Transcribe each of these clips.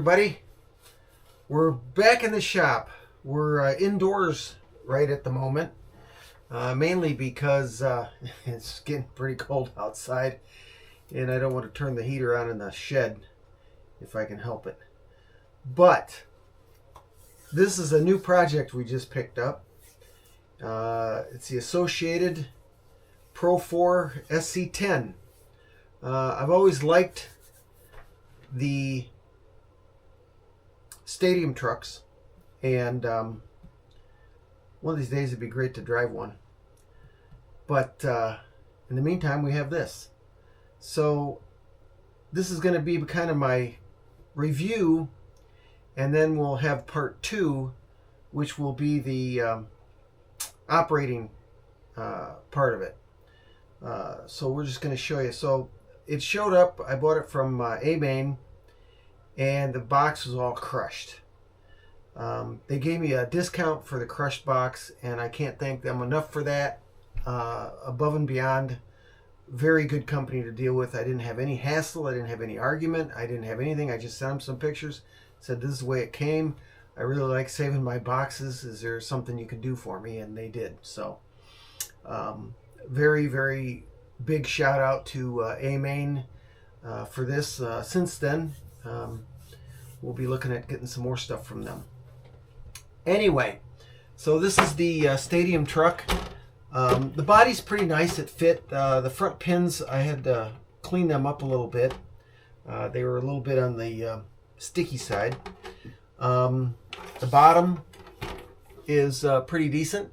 everybody. We're back in the shop. We're indoors right at the moment, mainly because it's getting pretty cold outside and I don't want to turn the heater on in the shed if I can help it. But this is a new project we just picked up. It's the Associated Pro 4 SC10. I've always liked the stadium trucks, and one of these days it'd be great to drive one. But in the meantime, we have this. So this is going to be kind of my review, and then we'll have part 2, which will be the operating part of it. So we're just going to show you. So it showed up. I bought it from Amain, and the box was all crushed. They gave me a discount for the crushed box, and I can't thank them enough for that. Above and beyond, very good company to deal with. I didn't have any hassle. I didn't have any argument. I didn't have anything. I just sent them some pictures, said this is the way it came. I really like saving my boxes. Is there something you can do for me? And they did. So very, very big shout out to Amain for this. Since then, we'll be looking at getting some more stuff from them. Anyway, so this is the stadium truck. The body's pretty nice. It fit. The front pins, I had to clean them up a little bit. They were a little bit on the sticky side. The bottom is pretty decent.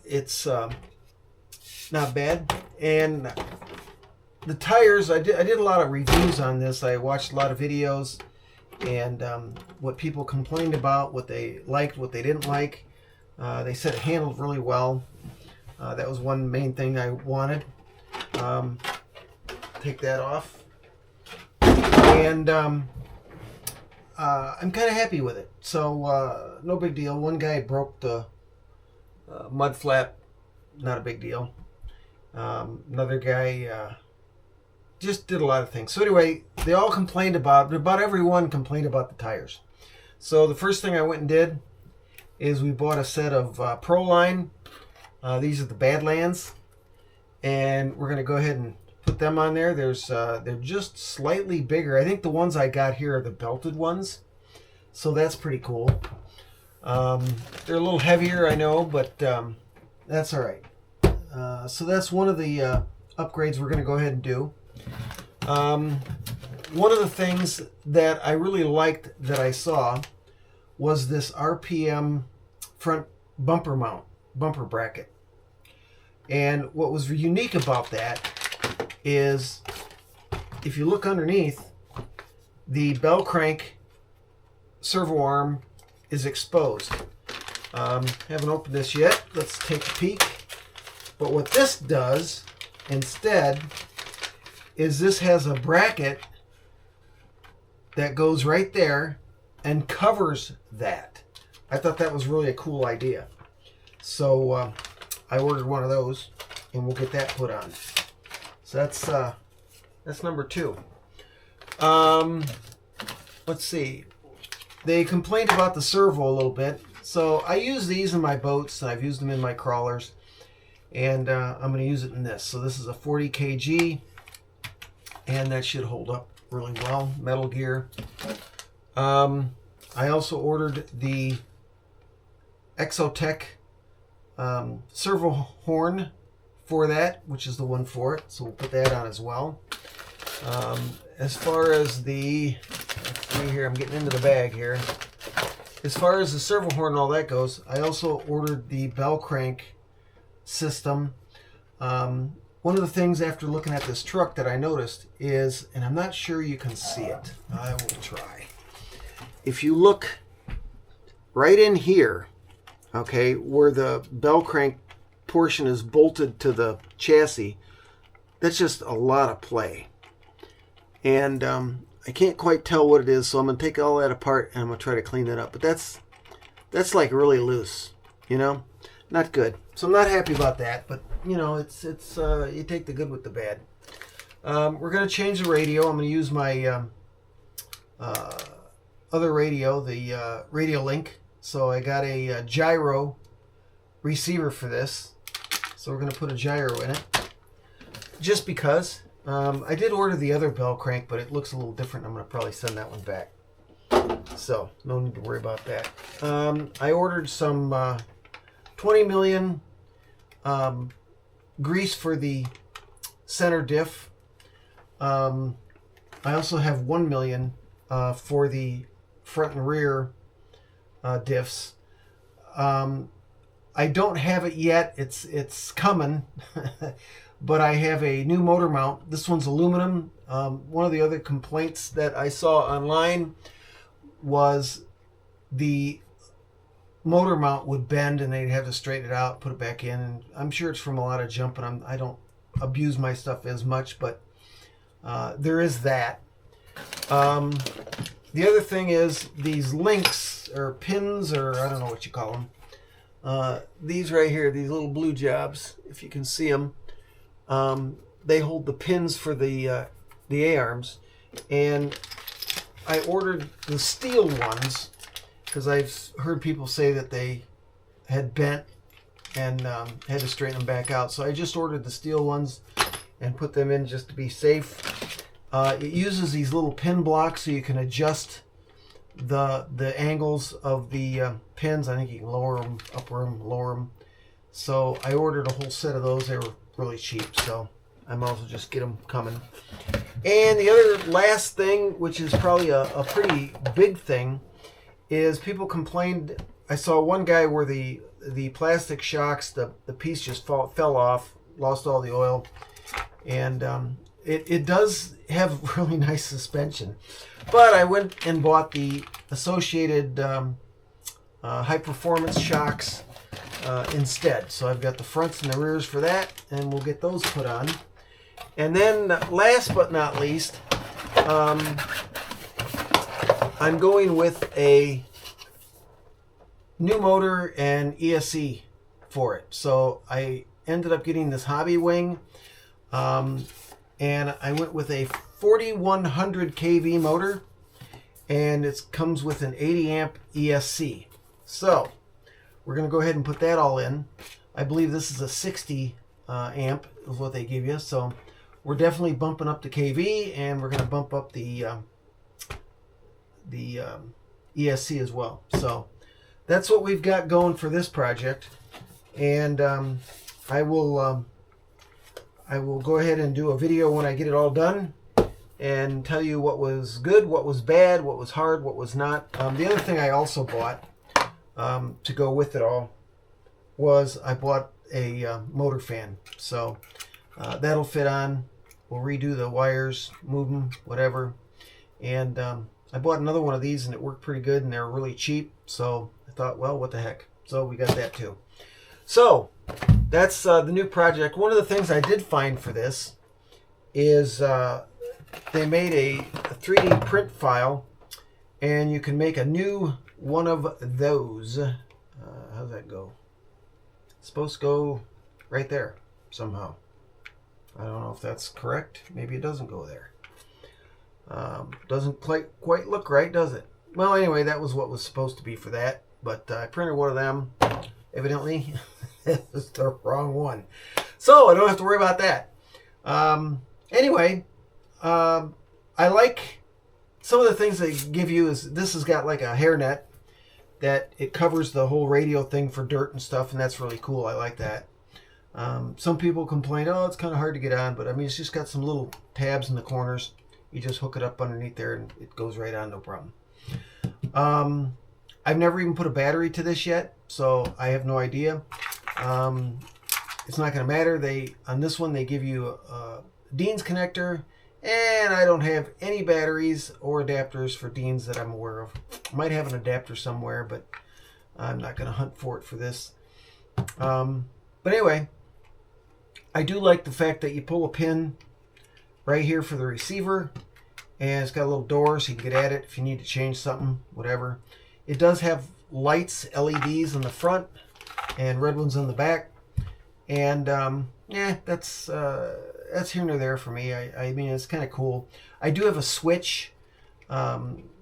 It's not bad. And the tires, I did a lot of reviews on this. I watched a lot of videos, and what people complained about, what they liked, what they didn't like. They said it handled really well. That was one main thing I wanted. Take that off. And I'm kind of happy with it. So no big deal. One guy broke the mud flap. Not a big deal. Another guy just did a lot of things. So anyway, they all complained about everyone complained about the tires. So the first thing I went and did is we bought a set of Pro Line. These are the Badlands, and we're going to go ahead and put them on there. They're just slightly bigger. I think the ones I got here are the belted ones, so that's pretty cool. They're a little heavier, I know, but that's all right. So that's one of the upgrades we're going to go ahead and do. One of the things that I really liked that I saw was this RPM front bumper mount, bumper bracket. And what was unique about that is if you look underneath, the bell crank servo arm is exposed. Haven't opened this yet. Let's take a peek. But what this does instead is this has a bracket that goes right there and covers that. I thought that was really a cool idea. So I ordered one of those, and we'll get that put on. So that's number 2. Let's see. They complained about the servo a little bit. So I use these in my boats, and I've used them in my crawlers. And I'm going to use it in this. So this is a 40 kg, and that should hold up really well. Metal gear. I also ordered the Exotech servo horn for that, which is the one for it. So we'll put that on as well. As far as the, let's see here, I'm getting into the bag here. As far as the servo horn and all that goes, I also ordered the bell crank system. One of the things after looking at this truck that I noticed is, and I'm not sure you can see it, I will try. If you look right in here, okay, where the bell crank portion is bolted to the chassis, that's just a lot of play. And I can't quite tell what it is, so I'm going to take all that apart and I'm going to try to clean it up. But that's like really loose, you know? Not good. So I'm not happy about that, but you know, it's you take the good with the bad. We're going to change the radio. I'm going to use my other radio, the Radio Link. So I got a gyro receiver for this. So we're going to put a gyro in it. Just because. I did order the other bell crank, but it looks a little different. I'm going to probably send that one back. So no need to worry about that. I ordered some 20 million grease for the center diff. I also have 1 million for the front and rear diffs. I don't have it yet. It's coming. But I have a new motor mount. This one's aluminum. One of the other complaints that I saw online was the motor mount would bend and they'd have to straighten it out, put it back in. And I'm sure it's from a lot of jumping. I don't abuse my stuff as much, but there is that. The other thing is these links or pins, or I don't know what you call them. These right here, these little blue jobs, if you can see them, they hold the pins for the A-arms. And I ordered the steel ones because I've heard people say that they had bent and had to straighten them back out. So I just ordered the steel ones and put them in just to be safe. It uses these little pin blocks so you can adjust the angles of the pins. I think you can lower them, upper them, lower them. So I ordered a whole set of those. They were really cheap, so I might as well just get them coming. And the other last thing, which is probably a pretty big thing, is people complained. I saw one guy where the plastic shocks, the piece just fell off, lost all the oil, and it does have really nice suspension. But I went and bought the associated high performance shocks instead. So I've got the fronts and the rears for that, and we'll get those put on. And then last but not least, I'm going with a new motor and ESC for it. So I ended up getting this hobby wing, and I went with a 4100 kV motor, and it comes with an 80 amp ESC. So we're going to go ahead and put that all in. I believe this is a 60 amp is what they give you. So we're definitely bumping up the kV, and we're going to bump up the ESC as well. So that's what we've got going for this project. And I will go ahead and do a video when I get it all done and tell you what was good, what was bad, what was hard, what was not. The other thing I also bought to go with it all was I bought a motor fan. So that'll fit on. We'll redo the wires, move them, whatever. And I bought another one of these, and it worked pretty good, and they're really cheap. So I thought, well, what the heck. So we got that too. So that's the new project. One of the things I did find for this is they made a 3D print file, and you can make a new one of those. How's that go? It's supposed to go right there somehow. I don't know if that's correct. Maybe it doesn't go there. Doesn't quite look right, does it? Well, anyway, that was what was supposed to be for that. But I printed one of them. Evidently, it was the wrong one. So I don't have to worry about that. Anyway, I like some of the things they give you. Is this has got like a hairnet that it covers the whole radio thing for dirt and stuff, and that's really cool. I like that. Some people complain, oh, it's kind of hard to get on, but I mean, it's just got some little tabs in the corners. You just hook it up underneath there and it goes right on, no problem. I've never even put a battery to this yet, so I have no idea. It's not going to matter. On this one, they give you a Dean's connector, and I don't have any batteries or adapters for Dean's that I'm aware of. I might have an adapter somewhere, but I'm not going to hunt for it for this. But anyway, I do like the fact that you pull a pin right here for the receiver, and it's got a little door so you can get at it if you need to change something, whatever. It does have lights, LEDs in the front and red ones on the back, and yeah, that's here nor there for me. I mean, it's kind of cool. I do have a switch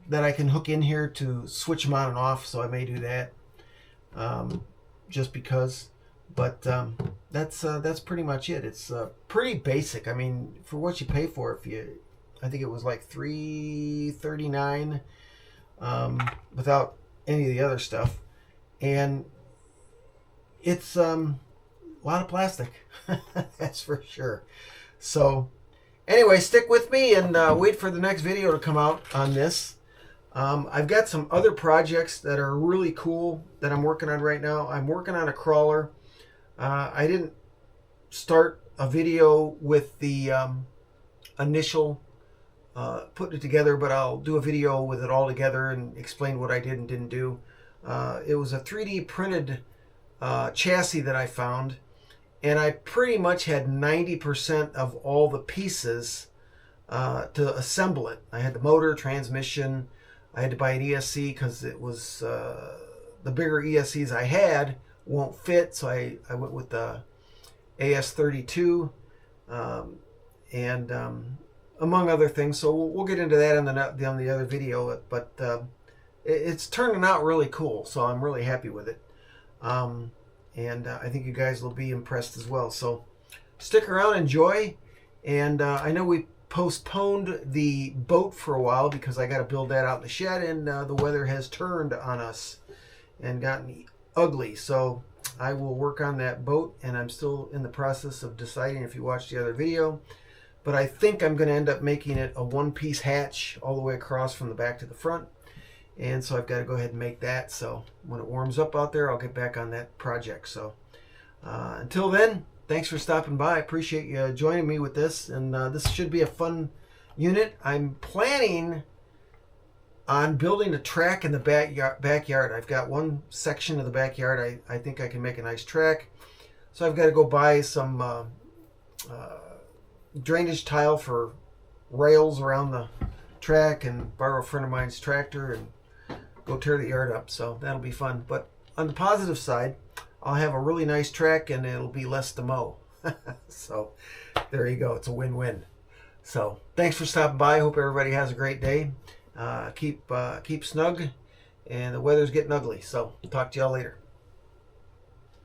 that I can hook in here to switch them on and off, so I may do that, just because. But that's pretty much it. It's pretty basic. I mean, for what you pay for, I think it was like $339 without any of the other stuff, and it's a lot of plastic. That's for sure. So anyway, stick with me and wait for the next video to come out on this. I've got some other projects that are really cool that I'm working on right now. I'm working on a crawler. I didn't start a video with the initial putting it together, but I'll do a video with it all together and explain what I did and didn't do. It was a 3D printed chassis that I found, and I pretty much had 90% of all the pieces to assemble it. I had the motor, transmission. I had to buy an ESC because it was the bigger ESCs I had won't fit, so I went with the AS32 and among other things. So we'll get into that on the other video, but it's turning out really cool, so I'm really happy with it. And I think you guys will be impressed as well. So stick around, enjoy. And I know we postponed the boat for a while because I got to build that out in the shed, and the weather has turned on us and gotten ugly. So I will work on that boat, and I'm still in the process of deciding if you watched the other video. But I think I'm going to end up making it a one-piece hatch all the way across from the back to the front. And so I've got to go ahead and make that. So when it warms up out there, I'll get back on that project. So until then, thanks for stopping by. I appreciate you joining me with this. And this should be a fun unit. I'm planning on building a track in the backyard. I've got one section of the backyard. I think I can make a nice track. So I've got to go buy some drainage tile for rails around the track and borrow a friend of mine's tractor and go tear the yard up. So that'll be fun. But on the positive side, I'll have a really nice track and it'll be less to mow. So there you go. It's a win-win. So thanks for stopping by. Hope everybody has a great day. Keep snug, and the weather's getting ugly. So talk to y'all later.